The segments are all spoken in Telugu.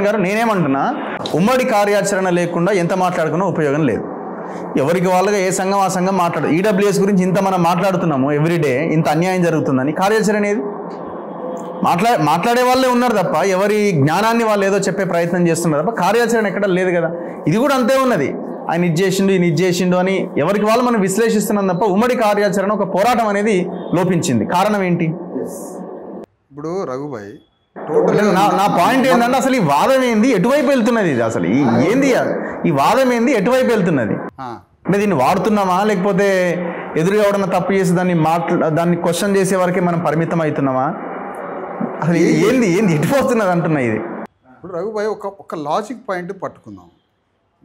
గారు నేనేమంటున్నా, ఉమ్మడి కార్యాచరణ లేకుండా ఎంత మాట్లాడుకున్నా ఉపయోగం లేదు. ఎవరికి వాళ్ళగా ఏ సంఘం ఆ సంఘం మాట్లాడు. ఈడబ్ల్యూఎస్ గురించి ఇంత మనం మాట్లాడుతున్నాము ఎవ్రీడే, ఇంత అన్యాయం జరుగుతుందని. కార్యాచరణ ఏది? మాట్లాడే వాళ్ళే ఉన్నారు తప్ప ఎవరి జ్ఞానాన్ని వాళ్ళు ఏదో చెప్పే ప్రయత్నం చేస్తున్నారు తప్ప కార్యాచరణ ఎక్కడ లేదు కదా. ఇది కూడా అంతే ఉన్నది. ఆయన ఇది చేసిండు, ఈయన ఇది చేసిండు అని ఎవరికి వాళ్ళు మనం విశ్లేషిస్తున్నాం తప్ప ఉమ్మడి కార్యాచరణ, ఒక పోరాటం అనేది లోపించింది. కారణం ఏంటి? ఇప్పుడు రఘుభాయ్ నా పాయింట్ ఏంటంటే అసలు ఈ వాదం ఏంది, ఎటువైపు వెళ్తున్నది? ఇది అసలు ఏంది ఈ వాదం ఏంది, ఎటువైపు వెళ్తున్నది? అంటే దీన్ని వాడుతున్నామా, లేకపోతే ఎదురుగా ఎవడన్నా తప్పు చేసి దాన్ని క్వశ్చన్ చేసే వరకే మనం పరిమితం అవుతున్నామా? అసలు ఏంది ఎటుపోతున్నది అంటున్నా. ఇది ఇప్పుడు రఘుభాయ్ ఒక లాజిక్ పాయింట్ పట్టుకుందాం.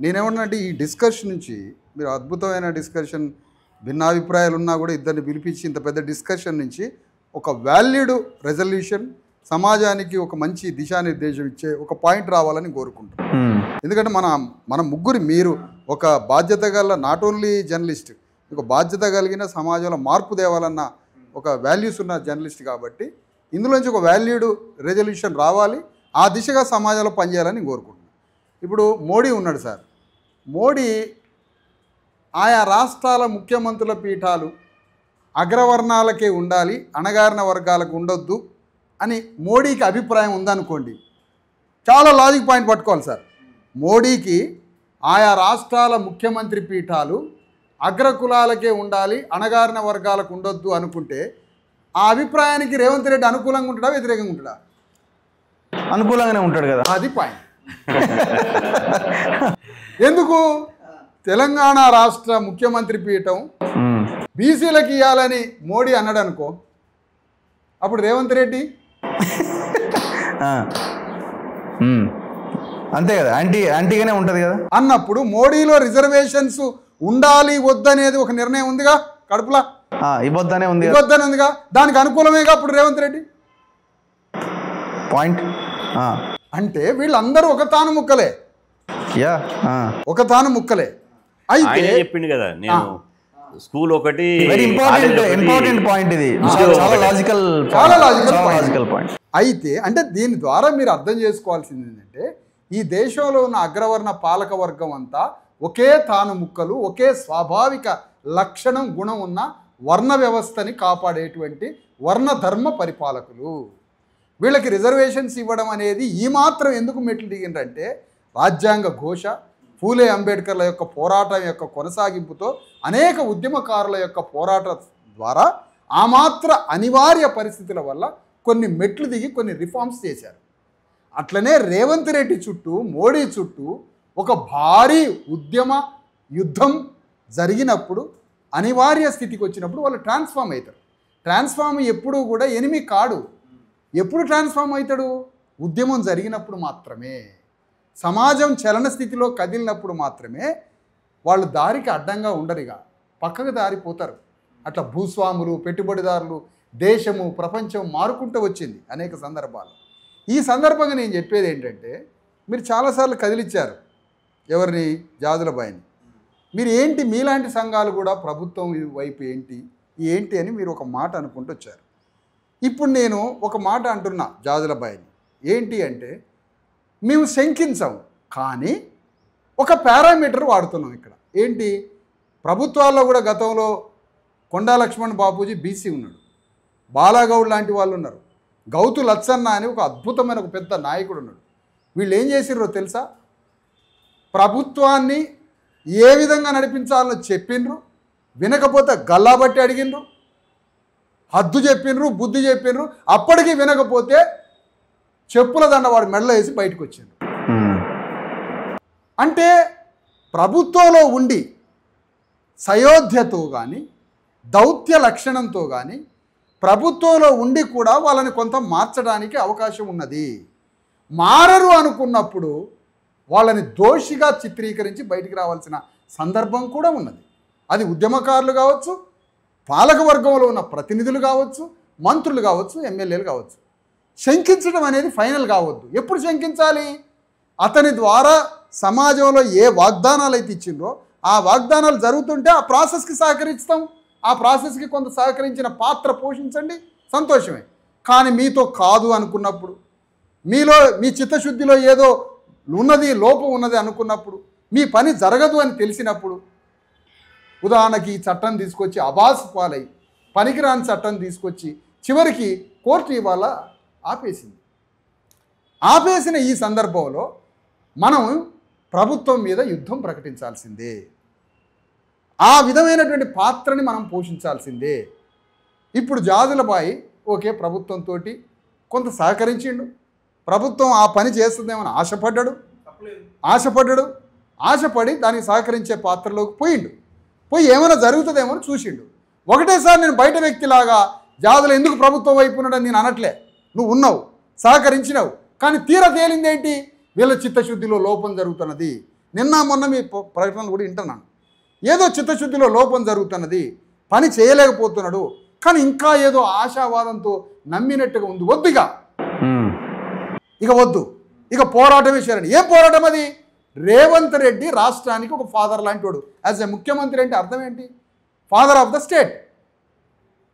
నేనేమన్నానంటే ఈ డిస్కషన్ నుంచి మీరు అద్భుతమైన డిస్కషన్, భిన్నాభిప్రాయాలు ఉన్నా కూడా ఇద్దరిని పిలిపించి ఇంత పెద్ద డిస్కషన్ నుంచి ఒక వాల్యూడ్ రెజల్యూషన్, సమాజానికి ఒక మంచి దిశానిర్దేశం ఇచ్చే ఒక పాయింట్ రావాలని కోరుకుంటున్నాను. ఎందుకంటే మన ముగ్గురు, మీరు ఒక బాధ్యత గల నాట్ ఓన్లీ జర్నలిస్ట్, ఒక బాధ్యత కలిగిన సమాజంలో మార్పు తేవాలన్న ఒక వాల్యూస్ ఉన్న జర్నలిస్ట్ కాబట్టి ఇందులోంచి ఒక వాల్యూడ్ రెజల్యూషన్ రావాలి, ఆ దిశగా సమాజంలో పనిచేయాలని కోరుకుంటున్నాను. ఇప్పుడు మోడీ ఉన్నాడు సార్, మోడీ ఆయా రాష్ట్రాల ముఖ్యమంత్రుల పీఠాలు అగ్రవర్ణాలకే ఉండాలి, అణగారిన వర్గాలకు ఉండొద్దు అని మోడీకి అభిప్రాయం ఉందనుకోండి, చాలా లాజిక్ పాయింట్ పట్టుకోవాలి సార్. మోడీకి ఆయా రాష్ట్రాల ముఖ్యమంత్రి పీఠాలు అగ్రకులాలకే ఉండాలి, అణగారిన వర్గాలకు ఉండొద్దు అనుకుంటే ఆ అభిప్రాయానికి రేవంత్ రెడ్డి అనుకూలంగా ఉంటాడా, వ్యతిరేకంగా ఉంటాడా? అనుకూలంగానే ఉంటాడు కదా. అది పాయింట్. ఎందుకు? తెలంగాణ రాష్ట్ర ముఖ్యమంత్రి పీఠం బీసీలకు ఇవ్వాలని మోడీ అన్నాడు అనుకో, అప్పుడు రేవంత్ రెడ్డి అంతే కదా, యాంటీగానే ఉంటుంది కదా. అన్నప్పుడు మోడీలో రిజర్వేషన్స్ ఉండాలి వద్దనేది ఒక నిర్ణయం ఉందిగా, కడుపులా ఇవ్వద్దనే ఉందిగా, దానికి అనుకూలమేగా అప్పుడు రేవంత్ రెడ్డి. పాయింట్. అంటే వీళ్ళందరూ ఒక తాను ముక్కలే. అయితే చెప్పిండు కదా, నేను స్కూల్ ఒకటి వెరీ ఇంపార్టెంట్ పాయింట్. ఇది చాలా లాజికల్ పాయింట్. అయితే అంటే దీని ద్వారా మీరు అర్థం చేసుకోవాల్సింది ఏంటంటే, ఈ దేశంలో ఉన్న అగ్రవర్ణ పాలక వర్గం అంతా ఒకే తాను ముక్కలు, ఒకే స్వాభావిక లక్షణం, గుణం ఉన్న వర్ణ వ్యవస్థని కాపాడేటువంటి వర్ణధర్మ పరిపాలకులు. వీళ్ళకి రిజర్వేషన్స్ ఇవ్వడం అనేది ఈ మాత్రం ఎందుకు మెట్లు దిగిందంటే, రాజ్యాంగ ఘోష, పూలే అంబేద్కర్ల యొక్క పోరాటం యొక్క కొనసాగింపుతో అనేక ఉద్యమకారుల యొక్క పోరాటం ద్వారా ఆ మాత్ర అనివార్య పరిస్థితుల వల్ల కొన్ని మెట్లు దిగి కొన్ని రిఫార్మ్స్ చేశారు. అట్లనే రేవంత్ రెడ్డి చుట్టూ, మోడీ చుట్టూ ఒక భారీ ఉద్యమ యుద్ధం జరిగినప్పుడు, అనివార్య స్థితికి వచ్చినప్పుడు వాళ్ళు ట్రాన్స్ఫార్మ్ అవుతారు. ట్రాన్స్ఫార్మ్ ఎప్పుడూ కూడా ఎనిమి కాడు. ఎప్పుడు ట్రాన్స్ఫార్మ్ అవుతాడు? ఉద్యమం జరిగినప్పుడు మాత్రమే, సమాజం చలన స్థితిలో కదిలినప్పుడు మాత్రమే వాళ్ళు దారికి అడ్డంగా ఉండరుగా, పక్కకు దారిపోతారు. అట్లా భూస్వాములు, పెట్టుబడిదారులు, దేశము, ప్రపంచం మారుకుంటూ వచ్చింది అనేక సందర్భాలు. ఈ సందర్భంగా నేను చెప్పేది ఏంటంటే, మీరు చాలాసార్లు కదిలిచ్చారు ఎవరిని? జాజులబాయిని. మీరు ఏంటి, మీలాంటి సంఘాలు కూడా ప్రభుత్వం వైపు ఏంటి అని మీరు ఒక మాట అనుకుంటూ వచ్చారు. ఇప్పుడు నేను ఒక మాట అంటున్నా జాజులబాయిని, ఏంటి అంటే, మేము శంకించాం కానీ ఒక పారామీటర్ వాడుతున్నాం ఇక్కడ. ఏంటి? ప్రభుత్వాల్లో కూడా గతంలో కొండా లక్ష్మణ్ బాపూజీ బీసీ ఉన్నాడు, బాలాగౌడ్ లాంటి వాళ్ళు ఉన్నారు, గౌతు లచ్చన్న అని ఒక అద్భుతమైన ఒక పెద్ద నాయకుడు ఉన్నాడు. వీళ్ళు ఏం చేసిర్రో తెలుసా? ప్రభుత్వాన్ని ఏ విధంగా నడిపించాలో చెప్పిండ్రు, వినకపోతే గల్లాబట్టి అడిగిండ్రు, హద్దు చెప్పిండ్రు, బుద్ధి చెప్పిండ్రు. అప్పటికీ వినకపోతే చెప్పుల దండ వాడు మెడలో వేసి బయటకు వచ్చిండ్రు. అంటే ప్రభుత్వంలో ఉండి సయోధ్యతో కానీ, దౌత్య లక్షణంతో కానీ, ప్రభుత్వంలో ఉండి కూడా వాళ్ళని కొంత మార్చడానికి అవకాశం ఉన్నది. మారరు అనుకున్నప్పుడు వాళ్ళని దోషిగా చిత్రీకరించి బయటికి రావాల్సిన సందర్భం కూడా ఉన్నది. అది ఉద్యమకారులు కావచ్చు, పాలకవర్గంలో ఉన్న ప్రతినిధులు కావచ్చు, మంత్రులు కావచ్చు, ఎమ్మెల్యేలు కావచ్చు. శంకించడం అనేది ఫైనల్ కావద్దు. ఎప్పుడు శంకించాలి? అతని ద్వారా సమాజంలో ఏ వాగ్దానాలు అయితే ఇచ్చిండ్రో ఆ వాగ్దానాలు జరుగుతుంటే ఆ ప్రాసెస్కి సహకరిస్తాం. ఆ ప్రాసెస్కి కొంత సహకరించిన పాత్ర పోషించండి, సంతోషమే. కానీ మీతో కాదు అనుకున్నప్పుడు, మీలో మీ చిత్తశుద్ధిలో ఏదో ఉన్నది, లోపం ఉన్నది అనుకున్నప్పుడు, మీ పని జరగదు అని తెలిసినప్పుడు, ఉదాహరణకి ఈ చట్టం తీసుకొచ్చి అబాసు పాలై పనికిరాని చట్టం తీసుకొచ్చి చివరికి కోర్టు ఇవాళ ఆపేసిన ఈ సందర్భంలో మనం ప్రభుత్వం మీద యుద్ధం ప్రకటించాల్సిందే. ఆ విధమైనటువంటి పాత్రని మనం పోషించాల్సిందే. ఇప్పుడు జాజులబాయి ఓకే ప్రభుత్వంతో కొంత సహకరించిండు, ప్రభుత్వం ఆ పని చేస్తుందేమని ఆశపడి దానికి సహకరించే పాత్రలోకి పోయి ఏమైనా జరుగుతుందేమో అని చూసిండు. ఒకటేసారి నేను బయట వ్యక్తిలాగా జాజులు ఎందుకు ప్రభుత్వం వైపు ఉన్నాడని నేను అనట్లే, నువ్వు ఉన్నావు, సహకరించినావు, కానీ తీర తేలిందేంటి, వీళ్ళ చిత్తశుద్ధిలో లోపం జరుగుతున్నది. నిన్న మొన్న మీ ప్రకటనలు కూడా వింటున్నాను, ఏదో చిత్తశుద్ధిలో లోపం జరుగుతున్నది, పని చేయలేకపోతున్నాడు, కానీ ఇంకా ఏదో ఆశావాదంతో నమ్మినట్టుగా ఉంది. వద్దు ఇక పోరాటమే చేయాలి. ఏం పోరాటం అది? రేవంత్ రెడ్డి రాష్ట్రానికి ఒక ఫాదర్ లాంటి వాడు. యాజ్ ఎ ముఖ్యమంత్రి అంటే అర్థం ఏంటి? Father of the state.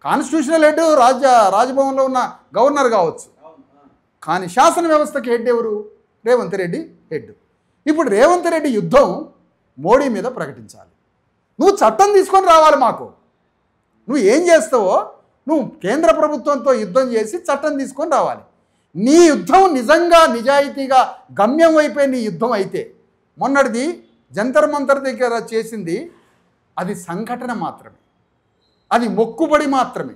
Constitutional head రాజ్భవన్లో ఉన్న గవర్నర్ కావచ్చు, కానీ శాసన వ్యవస్థకి హెడ్ ఎవరు? రేవంత్ రెడ్డి హెడ్. ఇప్పుడు రేవంత్ రెడ్డి యుద్ధం మోడీ మీద ప్రకటించాలి. నువ్వు చట్టం తీసుకొని రావాలి. మాకు నువ్వు ఏం చేస్తావో, నువ్వు కేంద్ర ప్రభుత్వంతో యుద్ధం చేసి చట్టం తీసుకొని రావాలి. నీ యుద్ధం నిజంగా నిజాయితీగా గమ్యం వైపే నీ యుద్ధం అయితే, మొన్నటిది జంతర్ మంతర్ దగ్గర చేసింది అది సంఘటన మాత్రమే, అది మొక్కుబడి మాత్రమే,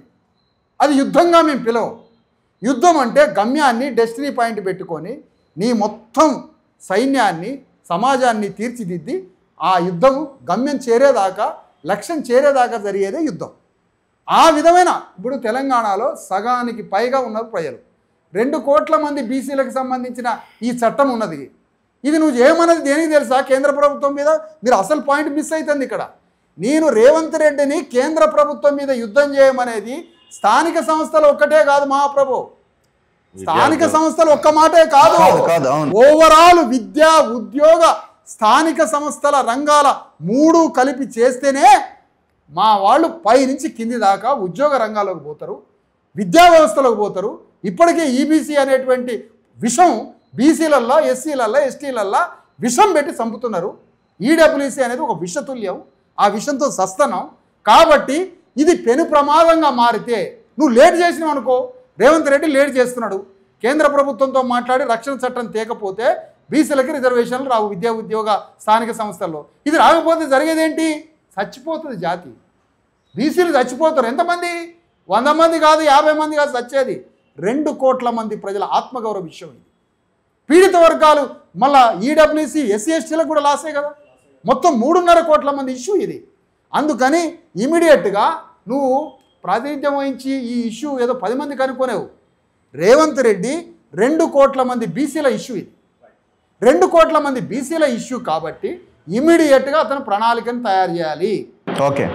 అది యుద్ధంగా మేము పిలవం. యుద్ధం అంటే గమ్యాన్ని, డెస్టినీ పాయింట్ పెట్టుకొని నీ మొత్తం సైన్యాన్ని, సమాజాన్ని తీర్చిదిద్ది ఆ యుద్ధం గమ్యం చేరేదాకా, లక్ష్యం చేరేదాకా జరిగేదే యుద్ధం. ఆ విధమైన ఇప్పుడు తెలంగాణలో సగానికి పైగా ఉన్నారు ప్రజలు, 2 కోట్ల మంది బీసీలకు సంబంధించిన ఈ చట్టం ఉన్నది. ఇది నువ్వు ఏమన్నది దేనికి తెలుసా? కేంద్ర ప్రభుత్వం మీద. మీరు అసలు పాయింట్ మిస్ అవుతుంది ఇక్కడ. నేను రేవంత్ రెడ్డిని కేంద్ర ప్రభుత్వం మీద యుద్ధం చేయమనేది స్థానిక సంస్థలు ఒక్కటే కాదు మహాప్రభు, స్థానిక సంస్థలు ఒక్క మాటే కాదు, ఓవరాల్ విద్యా, ఉద్యోగ, స్థానిక సంస్థల రంగాల 3 కలిపి చేస్తేనే మా వాళ్ళు పై నుంచి కింది దాకా ఉద్యోగ రంగాల్లోకి పోతారు, విద్యా వ్యవస్థలోకి పోతారు. ఇప్పటికే ఈబీసీ అనేటువంటి విషం బీసీలల్లో, ఎస్సీలల్లో, ఎస్టీలల్లో విషం పెట్టి చంపుతున్నారు. ఈడబ్ల్యూసీ అనేది ఒక విషతుల్యం, ఆ విషంతో సస్తనం. కాబట్టి ఇది పెను ప్రమాదంగా మారితే నువ్వు లేట్ చేసినావు అనుకో. రేవంత్ రెడ్డి లేట్ చేస్తున్నాడు. కేంద్ర ప్రభుత్వంతో మాట్లాడి రక్షణ చట్టం తేకపోతే బీసీలకి రిజర్వేషన్లు రావు విద్యా, ఉద్యోగ, స్థానిక సంస్థల్లో. ఇది రాకపోతే జరిగేదేంటి? చచ్చిపోతుంది జాతి. బీసీలు చచ్చిపోతారు. ఎంతమంది? 100 మంది కాదు, 50 మంది కాదు చచ్చేది. 2 కోట్ల మంది ప్రజల ఆత్మగౌరవ విషయం ఇది. పీడిత వర్గాలు మళ్ళా ఈడబ్ల్యూసీ, ఎస్సీ, ఎస్టీలకు కూడా లాసే కదా. మొత్తం 3.5 కోట్ల మంది ఇష్యూ ఇది. అందుకని ఇమీడియట్గా నువ్వు ప్రాతినిధ్యం వహించి ఈ ఇష్యూ ఏదో 10 మంది కనుక్కోలేవు. రేవంత్ రెడ్డి 2 కోట్ల మంది బీసీల ఇష్యూ ఇది. 2 కోట్ల మంది బీసీల ఇష్యూ కాబట్టి ఇమీడియట్గా అతను ప్రణాళికను తయారు చేయాలి. ఓకే,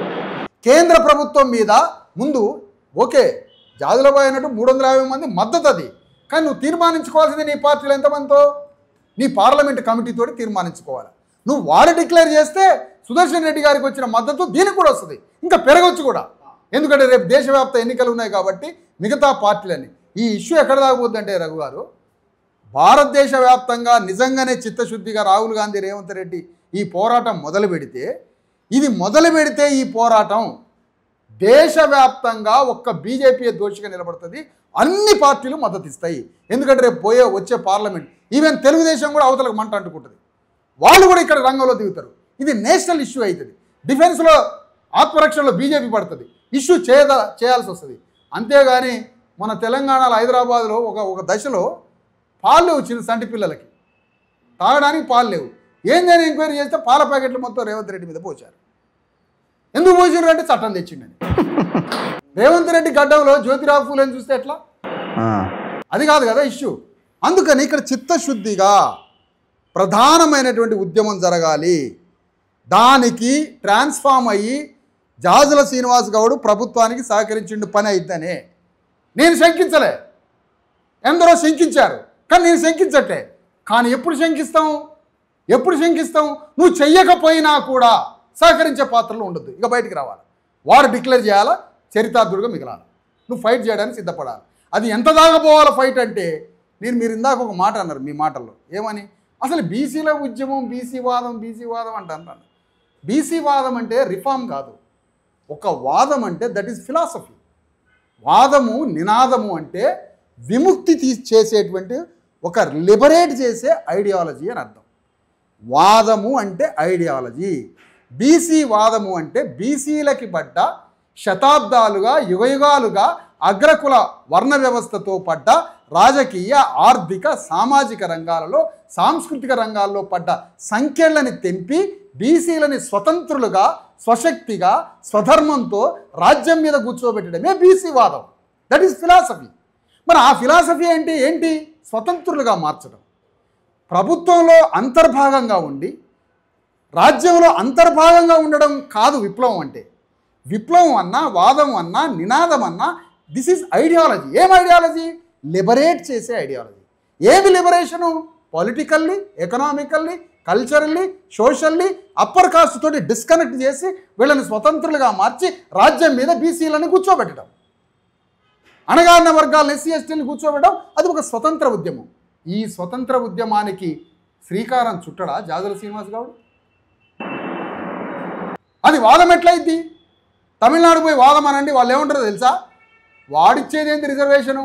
కేంద్ర ప్రభుత్వం మీద ముందు ఓకే జాజులబాయి అన్నట్టు 350 మంది మద్దతు అది. కానీ నువ్వు తీర్మానించుకోవాల్సింది నీ పార్టీలో ఎంతమందితో, నీ పార్లమెంట్ కమిటీతో తీర్మానించుకోవాలి. నువ్వు వారు డిక్లేర్ చేస్తే సుదర్శన్ రెడ్డి గారికి వచ్చిన మద్దతు దీనికి కూడా వస్తుంది, ఇంకా పెరగవచ్చు కూడా. ఎందుకంటే రేపు దేశవ్యాప్త ఎన్నికలు ఉన్నాయి కాబట్టి మిగతా పార్టీలని ఈ ఇష్యూ ఎక్కడ దాకపోద్దంటే రఘు గారు, భారతదేశ వ్యాప్తంగా నిజంగానే చిత్తశుద్ధిగా రాహుల్ గాంధీ, రేవంత్ రెడ్డి ఈ పోరాటం మొదలు పెడితే ఈ పోరాటం దేశవ్యాప్తంగా ఒక్క బీజేపీ దోషిగా నిలబడుతుంది. అన్ని పార్టీలు మద్దతు ఇస్తాయి. ఎందుకంటే రేపు వచ్చే పార్లమెంట్, ఈవెన్ తెలుగుదేశం కూడా అవతలకు మంట అంటుకుంటుంది. వాళ్ళు కూడా ఇక్కడ రంగంలో దిగుతారు. ఇది నేషనల్ ఇష్యూ అవుతుంది. డిఫెన్స్లో, ఆత్మరక్షణలో బీజేపీ పడుతుంది, ఇష్యూ చేయాల్సి వస్తుంది. అంతేగాని మన తెలంగాణలో, హైదరాబాద్లో ఒక దశలో పాలు లేవు చిన్న సంటి పిల్లలకి, తాగడానికి పాలు లేవు. ఏందని ఎంక్వైరీ చేస్తే పాల ప్యాకెట్లు మొత్తం రేవంత్ రెడ్డి మీద పోచారు. ఎందుకు పోచారు అంటే చట్టం తెచ్చిండని. రేవంత్ రెడ్డి గడ్డంలో జ్యోతిరావు ఫూలేని చూస్తే ఎట్లా? అది కాదు కదా ఇష్యూ. అందుకని ఇక్కడ చిత్తశుద్ధిగా ప్రధానమైనటువంటి ఉద్యమం జరగాలి. దానికి ట్రాన్స్ఫామ్ అయ్యి జాజుల శ్రీనివాస్ గౌడ్ ప్రభుత్వానికి సహకరించిండు, పని అయితేనే. నేను శంకించలే, ఎందరో శంకించారు, కానీ నేను శంకించట్లే. కానీ ఎప్పుడు శంకిస్తాం? నువ్వు చెయ్యకపోయినా కూడా సహకరించే పాత్రలో ఉండొద్దు, ఇక బయటికి రావాలి. వారు డిక్లేర్ చేయాలా, చరితార్థుడుగా మిగలాలి. నువ్వు ఫైట్ చేయడానికి సిద్ధపడాలి. అది ఎంత దాకా పోవాలో ఫైట్ అంటే మీరు ఇందాక ఒక మాట అన్నారు మీ మాటల్లో ఏమని, అసలు బీసీల ఉద్యమం బీసీ వాదం అంటారు. బీసీ వాదం అంటే రిఫార్మ్ కాదు, ఒక వాదం అంటే దట్ ఈస్ ఫిలాసఫీ. వాదము నినాదము అంటే విముక్తి చేసేటువంటి ఒక లిబరేట్ చేసే ఐడియాలజీ అని అర్థం. వాదము అంటే ఐడియాలజీ. బీసీ వాదము అంటే బీసీలకి పడ్డ శతాబ్దాలుగా యుగయుగాలుగా అగ్రకుల వర్ణ వ్యవస్థతో పడ్డ రాజకీయ ఆర్థిక సామాజిక రంగాలలో సాంస్కృతిక రంగాల్లో పడ్డ సంఖ్యలని తెంపి బీసీలని స్వతంత్రులుగా స్వశక్తిగా స్వధర్మంతో రాజ్యం మీద కూర్చోబెట్టడమే బీసీ వాదం. That is philosophy. మరి ఆ ఫిలాసఫీ అంటే ఏంటి? స్వతంత్రులుగా మార్చడం, ప్రభుత్వంలో అంతర్భాగంగా ఉండి రాజ్యంలో అంతర్భాగంగా ఉండడం కాదు విప్లవం అంటే. విప్లవం అన్నా వాదం అన్నా నినాదం అన్నా దిస్ ఈజ్ ఐడియాలజీ. ఏం ఐడియాలజీ? లిబరేట్ చేసే ఐడియాలజీ. ఏమి liberation? Politically, economically, culturally, socially upper caste తోటి డిస్కనెక్ట్ చేసి వీళ్ళని స్వతంత్రులుగా మార్చి రాజ్యం మీద బీసీలను కూర్చోబెట్టడం, అణగారిన వర్గాలను ఎస్సీ ఎస్టీలను కూర్చోబెట్టడం, అది ఒక స్వతంత్ర ఉద్యమం. ఈ స్వతంత్ర ఉద్యమానికి శ్రీకారం చుట్టడా జాజుల శ్రీనివాస్ గౌడ్? అది వాదం ఎట్లయిద్ది? తమిళనాడు పోయి వాదం అనండి, వాళ్ళు ఏమంటారో తెలుసా? వాడిచ్చేది ఏంటి రిజర్వేషను?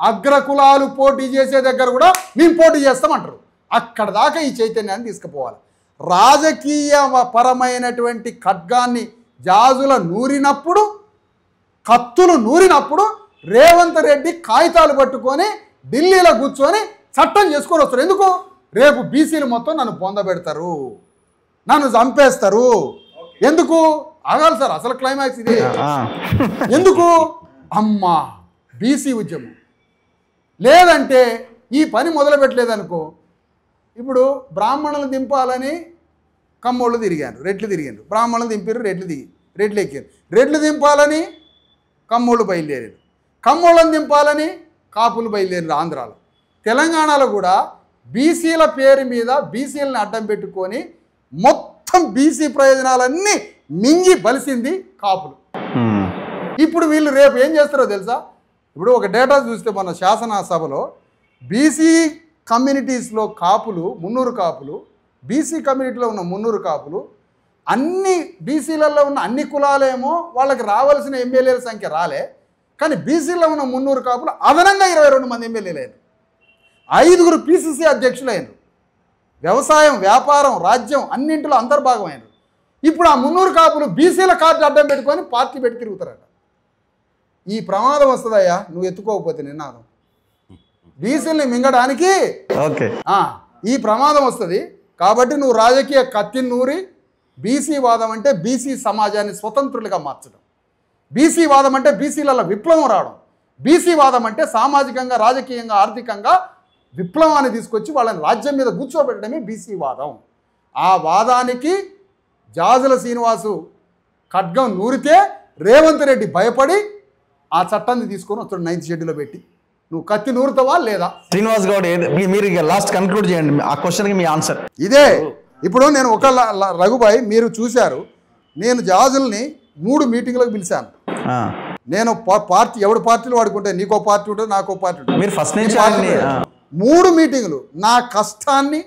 అగ్రకులాలు పోటీ చేసే దగ్గర కూడా మేము పోటీ చేస్తామంటారు. అక్కడ దాకా ఈ చైతన్యాన్ని తీసుకుపోవాలి. రాజకీయ పరమైనటువంటి ఖడ్గాన్ని జాజుల నూరినప్పుడు, కత్తులు నూరినప్పుడు రేవంత్ రెడ్డి కాగితాలు పట్టుకొని ఢిల్లీలో కూర్చొని చట్టం చేసుకొని వస్తారు. ఎందుకు? రేపు బీసీలు మొత్తం నన్ను పొందబెడతారు, నన్ను చంపేస్తారు. ఎందుకు? ఆగాలి సార్, అసలు క్లైమాక్స్ ఇదే. ఎందుకు? అమ్మా బీసీ ఉద్యమం లేదంటే ఈ పని మొదలుపెట్టలేదనుకో, ఇప్పుడు బ్రాహ్మణులు దింపాలని కమ్మోళ్ళు తిరిగారు, రెడ్లు తిరిగారు, బ్రాహ్మణులు దింపారు, రెడ్లు ఎక్కారు, రెడ్లు దింపాలని కమ్మోళ్ళు బయలుదేరారు, కమ్మోళ్ళని దింపాలని కాపులు బయలుదేరారు. ఆంధ్రాలో, తెలంగాణలో కూడా బీసీల పేరు మీద బీసీలను అడ్డం పెట్టుకొని మొత్తం బీసీ ప్రయోజనాలన్నీ మింగి బలిసింది కాపులు. ఇప్పుడు వీళ్ళు రేపు ఏం చేస్తారో తెలుసా? ఇప్పుడు ఒక డేటా చూస్తే మన శాసనసభలో బీసీ కమ్యూనిటీస్లో కాపులు 300 కాపులు, బీసీ కమ్యూనిటీలో ఉన్న 300 కాపులు, అన్ని బీసీలలో ఉన్న అన్ని కులాలేమో వాళ్ళకి రావాల్సిన ఎమ్మెల్యేల సంఖ్య రాలే, కానీ బీసీలో ఉన్న 300 కాపులు అదనంగా 22 మంది ఎమ్మెల్యేలు అయ్యారు, 5 పీసీసీ అధ్యక్షులు అయ్యారు, వ్యవసాయం వ్యాపారం రాజ్యం అన్నింటిలో అంతర్భాగమైనారు. ఇప్పుడు ఆ 300 కాపులు బీసీల కార్డు అడ్డం పెట్టుకొని పార్టీ పెట్టి తిరుగుతారట. ఈ ప్రమాదం వస్తుందయ్యా నువ్వు ఎత్తుకోకపోతే నినాదం. బీసీలని మింగడానికి ఈ ప్రమాదం వస్తుంది. కాబట్టి నువ్వు రాజకీయ కత్తిని నూరి బీసీ వాదం అంటే బీసీ సమాజాన్ని స్వతంత్రులుగా మార్చడం, బీసీ వాదం అంటే బీసీలలో విప్లవం రావడం, బీసీ వాదం అంటే సామాజికంగా రాజకీయంగా ఆర్థికంగా విప్లవాన్ని తీసుకొచ్చి వాళ్ళని రాజ్యం మీద కూర్చోబెట్టడమే బీసీ వాదం. ఆ వాదానికి జాజుల శ్రీనివాసు ఖడ్గం నూరితే రేవంత్ రెడ్డి భయపడి ఆ చట్టాన్ని తీసుకొని వస్తాడు 9th షెడ్యూల్లో పెట్టి. నువ్వు కత్తి నూరుతావా లేదా? శ్రీనివాస్ గౌడ్ మీరు లాస్ట్ కన్క్లూడ్ చేయండి ఆ క్వశ్చన్కి మీ ఆన్సర్ ఇదే. ఇప్పుడు నేను ఒక రఘుబాయ్ మీరు చూశారు, నేను జాజుల్ని 3 మీటింగ్లకు పిలిచాను. నేను పార్టీ ఎవడు పార్టీలు వాడుకుంటే నీకో పార్టీ ఉంటుంది నాకో పార్టీ ఉంటుంది. మీరు ఫస్ట్ నుంచి 3 మీటింగులు నా కష్టాన్ని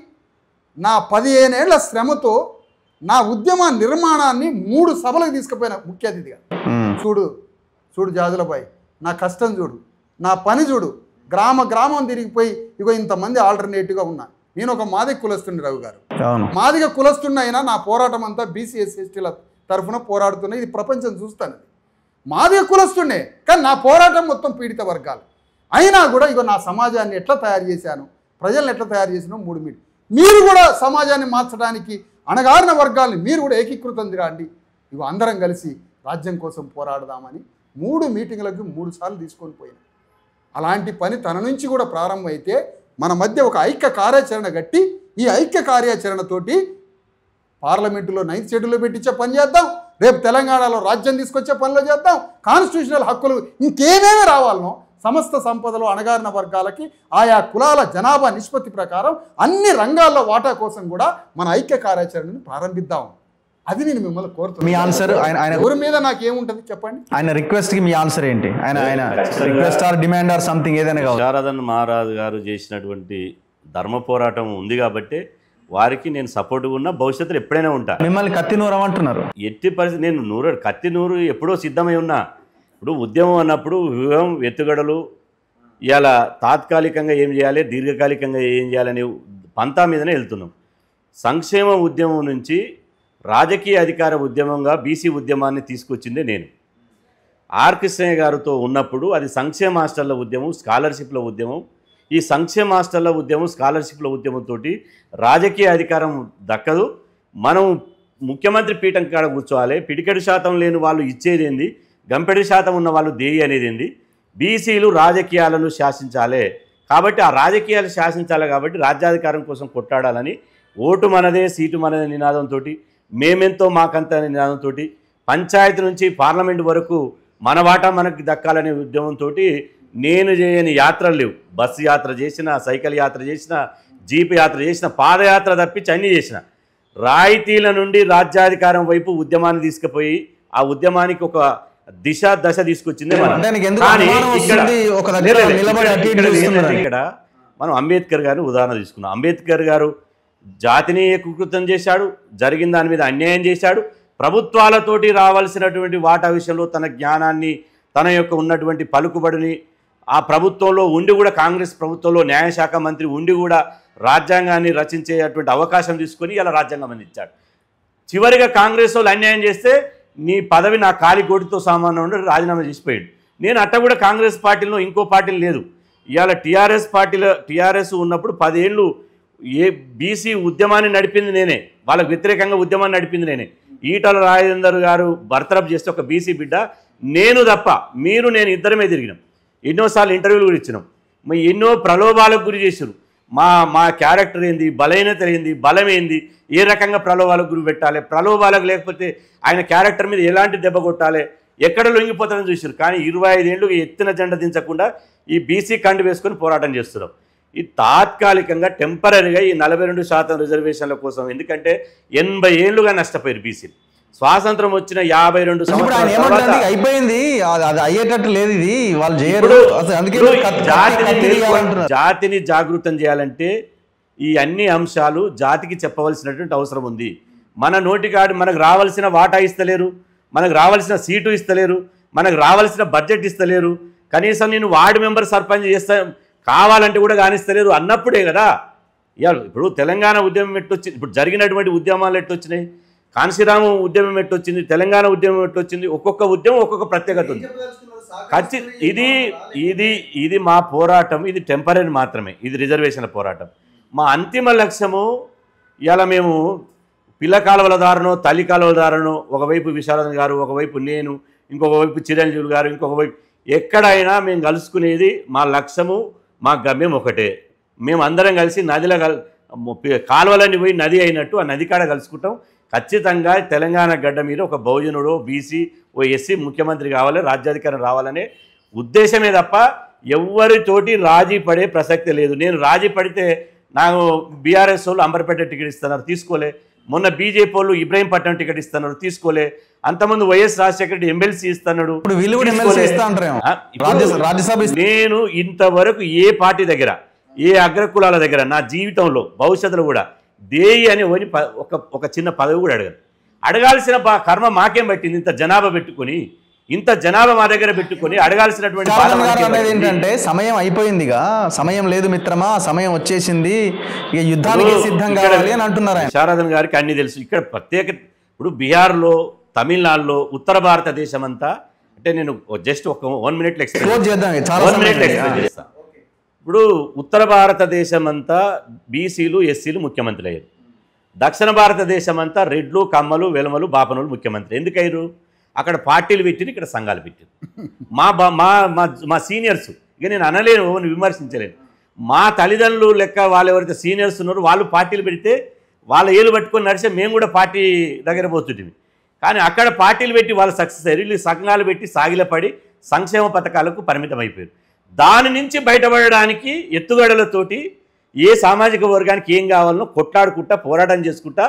నా 15 ఏళ్ల శ్రమతో నా ఉద్యమ నిర్మాణాన్ని 3 సభలకు తీసుకుపోయిన ముఖ్య అతిథిగా. చూడు జాజులపై నా కష్టం చూడు, నా పని చూడు, గ్రామం తిరిగిపోయి ఇగో ఇంతమంది ఆల్టర్నేటివ్గా ఉన్నా. నేను ఒక మాదిగ కులస్తుండే రఘు గారు, మాదిగ కులస్తున్నైనా నా పోరాటం అంతా బీసీ ఎస్సీల తరఫున పోరాడుతున్నా. ఇది ప్రపంచం చూస్తాను. మాదిగ కులస్తుండే కానీ నా పోరాటం మొత్తం పీడిత వర్గాలు. అయినా కూడా ఇగో నా సమాజాన్ని ఎట్లా తయారు చేశాను, ప్రజలను ఎట్లా తయారు చేసినో 3 మీటింగ్. మీరు కూడా సమాజాన్ని మార్చడానికి అణగారిన వర్గాల్ని మీరు కూడా ఏకీకృతం తిరండి, ఇగో అందరం కలిసి రాజ్యం కోసం పోరాడదామని 3 మీటింగులకు 3 సార్లు తీసుకొని పోయినా. అలాంటి పని తన నుంచి కూడా ప్రారంభమైతే మన మధ్య ఒక ఐక్య కార్యాచరణ గట్టి ఈ ఐక్య కార్యాచరణతోటి పార్లమెంటులో 9th షెడ్యూల్లో పెట్టించే పని చేద్దాం, రేపు తెలంగాణలో రాజ్యం తీసుకొచ్చే పనులు చేద్దాం, కాన్స్టిట్యూషనల్ హక్కులు ఇంకేమేమి రావాలనో సమస్త సంపదలు అణగారిన వర్గాలకి ఆయా కులాల జనాభా నిష్పత్తి ప్రకారం అన్ని రంగాల్లో వాటా కోసం కూడా మన ఐక్య కార్యాచరణను ప్రారంభిద్దాం. అది నేను మిమ్మల్ని మీ కోరుతున్నాను. ఆన్సర్ ఆయన ఎవరి మీద నాకేముంటుంది చెప్పండి. ఆయన రిక్వెస్ట్ కి మీ ఆన్సర్ ఏంటి? ఆయన request or demand or something ఏదైనా కావచ్చు. విశారదన్ మహారాజు గారు చేసినటువంటి ధర్మ పోరాటం ఉంది కాబట్టి వారికి నేను సపోర్ట్గా ఉన్నా, భవిష్యత్తులో ఎప్పుడైనా ఉంటా. మిమ్మల్ని కత్తి నూరమంటున్నారు. ఎట్టి పరిస్థితి నేను కత్తి నూరు ఎప్పుడో సిద్ధమై ఉన్నా. ఇప్పుడు ఉద్యమం అన్నప్పుడు వ్యూహం, ఎత్తుగడలు, ఇలా తాత్కాలికంగా ఏం చేయాలి, దీర్ఘకాలికంగా ఏం చేయాలనే పంతా మీదనే వెళ్తున్నాం. సంక్షేమ ఉద్యమం నుంచి రాజకీయ అధికార ఉద్యమంగా బీసీ ఉద్యమాన్ని తీసుకొచ్చిందే నేను. ఆర్ కృష్ణయ్య గారితో ఉన్నప్పుడు అది సంక్షేమ హాస్టళ్ల ఉద్యమం, స్కాలర్షిప్ల ఉద్యమం. ఈ సంక్షేమ హాస్టళ్ల ఉద్యమం, స్కాలర్షిప్ల ఉద్యమంతో రాజకీయ అధికారం దక్కదు. మనం ముఖ్యమంత్రి పీఠం కాడ కూర్చోవాలి. పిడికెడు శాతం లేని వాళ్ళు ఇచ్చేది ఏంది, గంపెడు శాతం ఉన్న వాళ్ళు దేయి అనేది ఏంది. బీసీలు రాజకీయాలను శాసించాలి కాబట్టి, ఆ రాజకీయాలు శాసించాలి కాబట్టి రాజ్యాధికారం కోసం కొట్టాడాలని ఓటు మనదే సీటు మనదే నినాదంతో, మేమెంతో మాకంత నినాదంతో, పంచాయతీ నుంచి పార్లమెంటు వరకు మన వాటా మనకు దక్కాలనే ఉద్యమంతో నేను చేయని యాత్రలు లేవు. బస్సు యాత్ర చేసిన, సైకిల్ యాత్ర చేసిన, జీప్ యాత్ర చేసిన, పాదయాత్ర తప్పించి అన్నీ చేసిన. రాయితీల నుండి రాజ్యాధికారం వైపు ఉద్యమాన్ని తీసుకుపోయి ఆ ఉద్యమానికి ఒక దశ తీసుకొచ్చింది మనం. కానీ ఇక్కడ మనం అంబేద్కర్ గారిని ఉదాహరణ తీసుకున్నాం. అంబేద్కర్ గారు జాతిని ఏకీకృతం చేశాడు, జరిగిన దాని మీద అన్యాయం చేశాడు. ప్రభుత్వాలతోటి రావాల్సినటువంటి వాటా విషయంలో తన జ్ఞానాన్ని, తన యొక్క ఉన్నటువంటి పలుకుబడిని, ఆ ప్రభుత్వంలో ఉండి కూడా, కాంగ్రెస్ ప్రభుత్వంలో న్యాయశాఖ మంత్రి ఉండి కూడా రాజ్యాంగాన్ని రచించేటువంటి అవకాశం తీసుకొని ఇలా రాజ్యాంగం అందించాడు. చివరిగా కాంగ్రెస్ వాళ్ళు అన్యాయం చేస్తే నీ పదవి నా కాలి గోటితో సామాన్యం ఉండి రాజీనామా చేసిపోయాడు. నేను అట్ట కూడా కాంగ్రెస్ పార్టీలో ఇంకో పార్టీలు లేదు. ఇవాళ టీఆర్ఎస్ ఉన్నప్పుడు 10 ఏళ్ళు బీసీ ఉద్యమాన్ని నడిపింది నేనే, వాళ్ళకు వ్యతిరేకంగా ఉద్యమాన్ని నడిపింది నేనే. ఈటల రాజేందర్ గారు బర్తరఫ్ చేస్తే ఒక బీసీ బిడ్డ నేను తప్ప, నేను ఇద్దరమే తిరిగినాం. ఎన్నోసార్లు ఇంటర్వ్యూలు కూడా ఇచ్చినాం. ఎన్నో ప్రలోభాలకు గురి చేశారు. మా క్యారెక్టర్ ఏంది, బలహీనత ఏంది, బలం ఏంది, ఏ రకంగా ప్రలోభాలకు గురి పెట్టాలి, ప్రలోభాలకు లేకపోతే ఆయన క్యారెక్టర్ మీద ఎలాంటి దెబ్బ కొట్టాలి, ఎక్కడ లొంగిపోతారని చూశారు. కానీ 25 ఏళ్ళు ఎత్తిన జెండా దించకుండా ఈ బీసీ కండు వేసుకొని పోరాటం చేస్తున్నాం. ఈ తాత్కాలికంగా టెంపరీగా ఈ 42% రిజర్వేషన్ల కోసం, ఎందుకంటే 80 ఏళ్ళుగా నష్టపోయారు బీసీలు. స్వాతంత్రం వచ్చిన 52 సంవత్సరాలు అయిపోయింది, అది అయ్యేటట్టు లేదు. ఇది వాళ్ళు జాతిని జాగృతం చేయాలంటే ఈ అన్ని అంశాలు జాతికి చెప్పవలసినటువంటి అవసరం ఉంది. మన నోటికాడు మనకు రావాల్సిన వాటా ఇస్తలేరు, మనకు రావాల్సిన సీటు ఇస్తలేరు, మనకు రావాల్సిన బడ్జెట్ ఇస్తలేరు, కనీసం నేను వార్డు మెంబర్ సర్పంచ్ చేస్తా కావాలంటే కూడా కానిస్తలేరు అన్నప్పుడే కదా. ఇప్పుడు తెలంగాణ ఉద్యమం ఎట్టొచ్చింది, ఇప్పుడు జరిగినటువంటి ఉద్యమాలు ఎట్టొచ్చినాయి, కాంశీరాము ఉద్యమం ఎట్టొచ్చింది, తెలంగాణ ఉద్యమం ఎట్టొచ్చింది. ఒక్కొక్క ఉద్యమం ఒక్కొక్క ప్రత్యేకత ఉంది. ఇది మా పోరాటం, ఇది టెంపరీ మాత్రమే, ఇది రిజర్వేషన్ల పోరాటం. మా అంతిమ లక్ష్యము ఇలా మేము పిల్ల కాలువల దారునో, తల్లి కాలువల దారునో, ఒకవైపు విశారదన్ గారు, ఒకవైపు నేను, ఇంకొక వైపు చిరంజీవి గారు, ఇంకొక వైపు ఎక్కడైనా మేము కలుసుకునేది మా లక్ష్యము, మా గమ్యం ఒకటే. మేము అందరం కలిసి నదిలో కాలువలన్నీ పోయి నది అయినట్టు ఆ నది కాడ కలుసుకుంటాం. ఖచ్చితంగా తెలంగాణ గడ్డ మీద ఒక బహుజనుడో, బీసీ, ఓ ఎస్సీ ముఖ్యమంత్రి కావాలి, రాజ్యాధికారం రావాలనే ఉద్దేశమే తప్ప ఎవరితోటి రాజీ పడే ప్రసక్తి లేదు. నేను రాజీ పడితే నాకు బీఆర్ఎస్ వాళ్ళు అంబర్పేట టికెట్ ఇస్తున్నారు, తీసుకోలే. మొన్న బీజేపీ వాళ్ళు ఇబ్రహీంపట్నం టికెట్ ఇస్తున్నారు, తీసుకోలే. అంతమంది వైఎస్ రాజశేఖర ఎమ్మెల్సీ ఇస్తున్నాడు. నేను ఇంతవరకు ఏ పార్టీ దగ్గర, ఏ అగ్రకులాల దగ్గర నా జీవితంలో భవిష్యత్తులో కూడా దేయి అని ఒక చిన్న పదవి కూడా అడగాల్సిన కర్మ మాకేం పట్టింది? ఇంత జనాభా పెట్టుకొని, ఇంత జనాభా మా దగ్గర పెట్టుకొని అడగాల్సినటువంటి ఏంటంటే సమయం అయిపోయిందిగా, సమయం లేదు మిత్రమా, సమయం వచ్చేసింది, ఇక యుద్ధానికి సిద్ధం కావాలి అని అంటున్నారు. విశారదన్ గారికి అన్ని తెలుసు. ఇక్కడ ప్రత్యేక ఇప్పుడు బీహార్లో, తమిళనాడులో, ఉత్తర భారతదేశం అంతా, అంటే నేను జస్ట్ ఒక 1 మినిట్లో ఎక్స్ప్లెయిన్ చేస్తాను. ఇప్పుడు ఉత్తర భారతదేశం అంతా బీసీలు, ఎస్సీలు ముఖ్యమంత్రులు అయ్యారు. దక్షిణ భారతదేశం అంతా రెడ్లు, కమ్మలు, వెలమలు, బాపనులు ముఖ్యమంత్రి. ఎందుకయ్యారు? అక్కడ పార్టీలు పెట్టిరు, ఇక్కడ సంఘాలు పెట్టిరు. మా సీనియర్స్, ఇక నేను అనలేను, విమర్శించలేను. మా తల్లిదండ్రులు లెక్క వాళ్ళు ఎవరైతే సీనియర్స్ ఉన్నారో వాళ్ళు పార్టీలు పెడితే వాళ్ళ ఏళ్ళు పట్టుకొని నడిచే మేము కూడా పార్టీ దగ్గర పోతుంటివి. కానీ అక్కడ పార్టీలు పెట్టి వాళ్ళు సక్సెస్ అయ్యారు. వీళ్ళు సంఘాలు పెట్టి సాగిలపడి సంక్షేమ పథకాలకు పరిమితం అయిపోయారు. దాని నుంచి బయటపడడానికి ఎత్తుగడలతోటి ఏ సామాజిక వర్గానికి ఏం కావాలనో కొట్లాడుకుంటా, పోరాటం చేసుకుంటా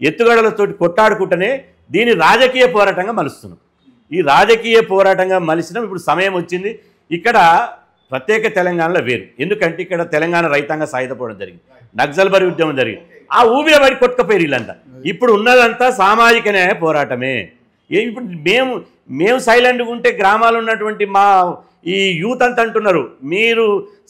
ఎత్తుగడలతోటి కొట్టాడుకుంటేనే దీన్ని రాజకీయ పోరాటంగా మలుస్తున్నాం. ఈ రాజకీయ పోరాటంగా మలిసినాం. ఇప్పుడు సమయం వచ్చింది. ఇక్కడ ప్రత్యేక తెలంగాణలో వేరు. ఎందుకంటే ఇక్కడ తెలంగాణ రైతాంగ సాయుధపోవడం జరిగింది, నక్సల్బరీ ఉద్యమం జరిగింది. ఆ ఊబిలో పడి కొట్టుకపోయారు వీళ్ళంతా. ఇప్పుడు ఉన్నదంతా సామాజిక న్యాయ పోరాటమే. ఇప్పుడు మేము సైలెంట్గా ఉంటే గ్రామాలు ఉన్నటువంటి మా ఈ యూత్ అంతా అంటున్నారు, మీరు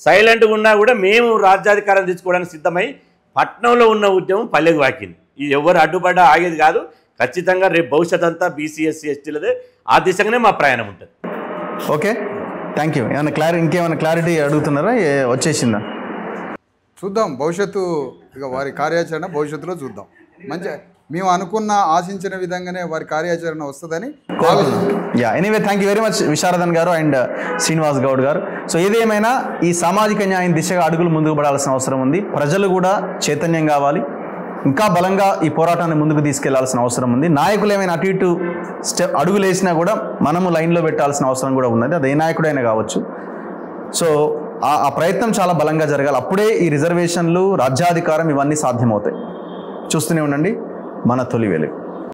సైలెంట్గా ఉన్నా కూడా మేము రాజ్యాధికారం తెచ్చుకోవడానికి సిద్ధమై పట్నంలో ఉన్న ఉద్యమం పల్లెకు వాకింది. ఇది ఎవరు అడ్డుపడ్డా ఆగేది కాదు. ఖచ్చితంగా రేపు భవిష్యత్ అంతా బీసీ ఎస్సీ ఎస్టీలదే. ఆ దిశగానే మా ప్రయాణం ఉంటుంది. Okay, thank you. ఇంకేమైనా క్లారిటీ అడుగుతున్నారా? వచ్చేసిందా? చూద్దాం భవిష్యత్తు, ఇక వారి కార్యాచరణ భవిష్యత్తులో చూద్దాం. మంచి మేము అనుకున్న ఆశించిన విధంగానే వారి కార్యాచరణ వస్తుందని yeah. Anyway, thank you very much Visharadan గారు అండ్ శ్రీనివాస్ గౌడ్ గారు. సో ఏదేమైనా ఈ సామాజిక న్యాయం దిశగా అడుగులు ముందుకు పడాల్సిన అవసరం ఉంది. ప్రజలు కూడా చైతన్యం కావాలి, ఇంకా బలంగా ఈ పోరాటాన్ని ముందుకు తీసుకెళ్లాల్సిన అవసరం ఉంది. నాయకులు ఏమైనా అటు ఇటు అడుగులు వేసినా కూడా మనము లైన్లో పెట్టాల్సిన అవసరం కూడా ఉన్నది. అది ఏ నాయకుడైనా కావచ్చు. సో ఆ ప్రయత్నం చాలా బలంగా జరగాలి. అప్పుడే ఈ రిజర్వేషన్లు, రాజ్యాధికారం ఇవన్నీ సాధ్యమవుతాయి. చూస్తూనే ఉండండి మన తొలి వెలుగు.